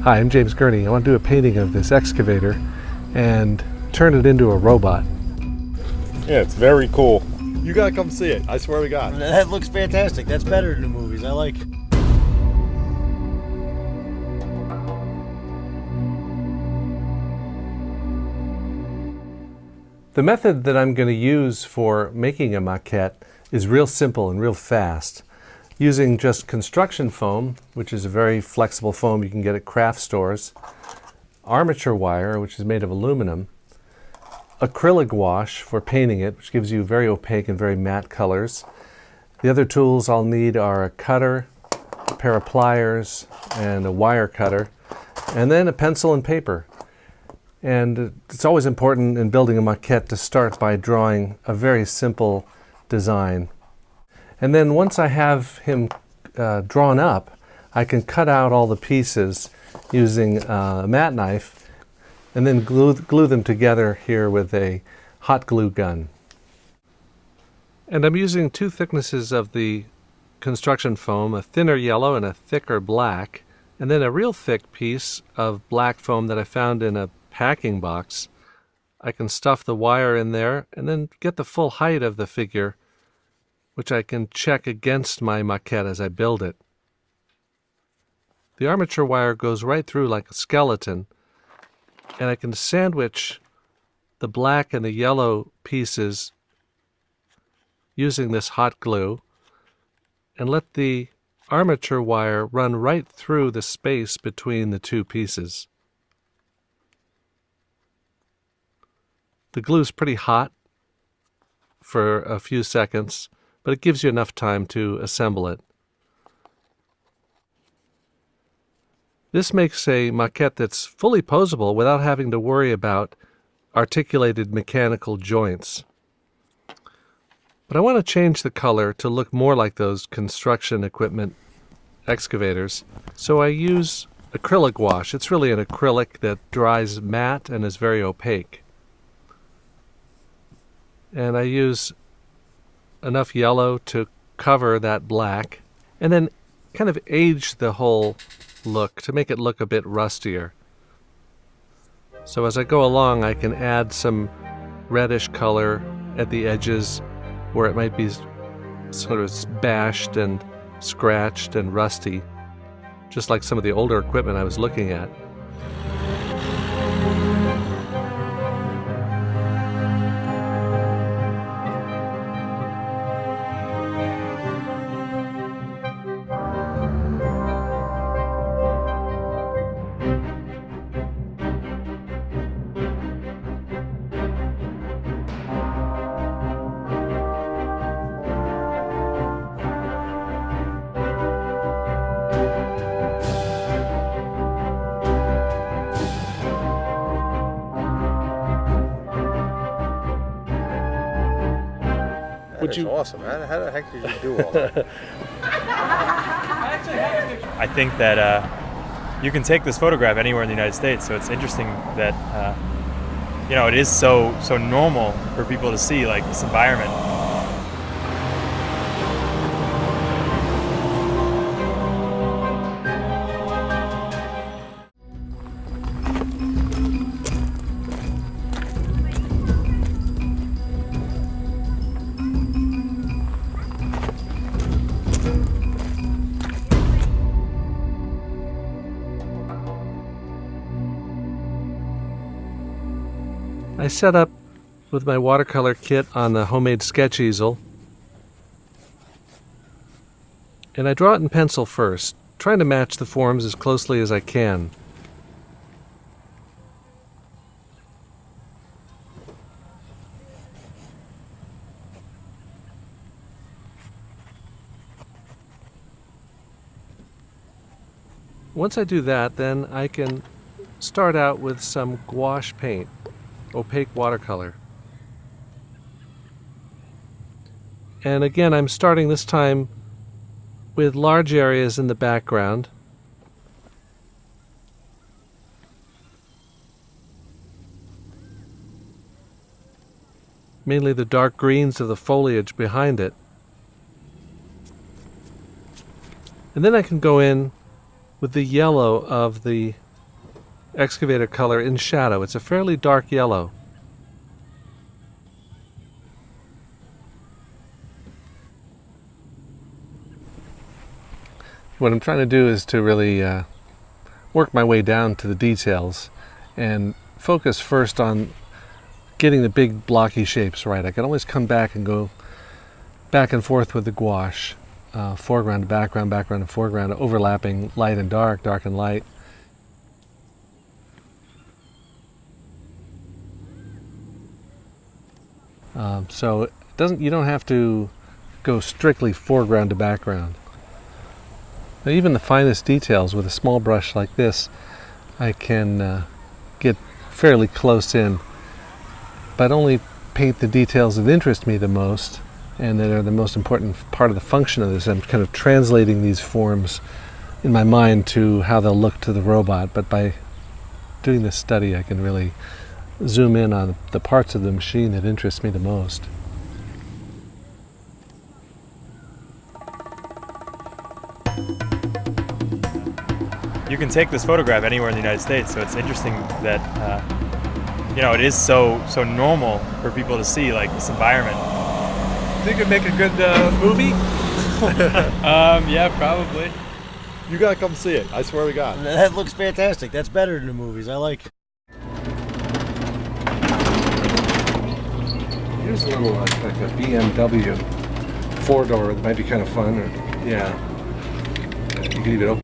Hi, I'm James Gurney. I want to do a painting of this excavator and turn it into a robot. Yeah, it's very cool. You gotta come see it. I swear to God. That looks fantastic. That's better than the movies. I like it. The method that I'm going to use for making a maquette is real simple and real fast. Using just construction foam, which is a very flexible foam you can get at craft stores, armature wire, which is made of aluminum, acrylic wash for painting it, which gives you very opaque and very matte colors. The other tools I'll need are a cutter, a pair of pliers, and a wire cutter, and then a pencil and paper. And it's always important in building a maquette to start by drawing a very simple design. And then once I have him drawn up, I can cut out all the pieces using a mat knife and then glue them together here with a hot glue gun. And I'm using two thicknesses of the construction foam, a thinner yellow and a thicker black, and then a real thick piece of black foam that I found in a packing box. I can stuff the wire in there and then get the full height of the figure, which I can check against my maquette as I build it. The armature wire goes right through like a skeleton, and I can sandwich the black and the yellow pieces using this hot glue and let the armature wire run right through the space between the two pieces. The glue's pretty hot for a few seconds, but it gives you enough time to assemble it. This makes a maquette that's fully posable without having to worry about articulated mechanical joints. But I want to change the color to look more like those construction equipment excavators, so I use acrylic wash. It's really an acrylic that dries matte and is very opaque. And I use enough yellow to cover that black, and then kind of age the whole look to make it look a bit rustier. So as I go along, I can add some reddish color at the edges where it might be sort of bashed and scratched and rusty, just like some of the older equipment I was looking at. That's awesome, man. How the heck did you do all that? I think that you can take this photograph anywhere in the United States, so it's interesting that it is so normal for people to see like this environment. I set up with my watercolor kit on the homemade sketch easel, and I draw it in pencil first, trying to match the forms as closely as I can. Once I do that, then I can start out with some gouache paint, opaque watercolor. And again, I'm starting this time with large areas in the background. Mainly the dark greens of the foliage behind it. And then I can go in with the yellow of the excavator color in shadow. It's a fairly dark yellow. What I'm trying to do is to really work my way down to the details and focus first on getting the big blocky shapes right. I can always come back and go back and forth with the gouache, foreground to background, background to foreground, overlapping light and dark, dark and light. So you don't have to go strictly foreground to background. Now, even the finest details with a small brush like this, I can get fairly close in, but only paint the details that interest me the most and that are the most important part of the function of this. I'm kind of translating these forms in my mind to how they'll look to the robot, but by doing this study I can really zoom in on the parts of the machine that interest me the most. You can take this photograph anywhere in the United States, so it's interesting that you know, it is so normal for people to see like this environment. Think it'd make a good movie? Yeah, probably. You gotta come see it. I swear to God. That looks fantastic. That's better than the movies. I like it. Here's a little like a BMW four-door that might be kind of fun. Or, yeah, you can even open.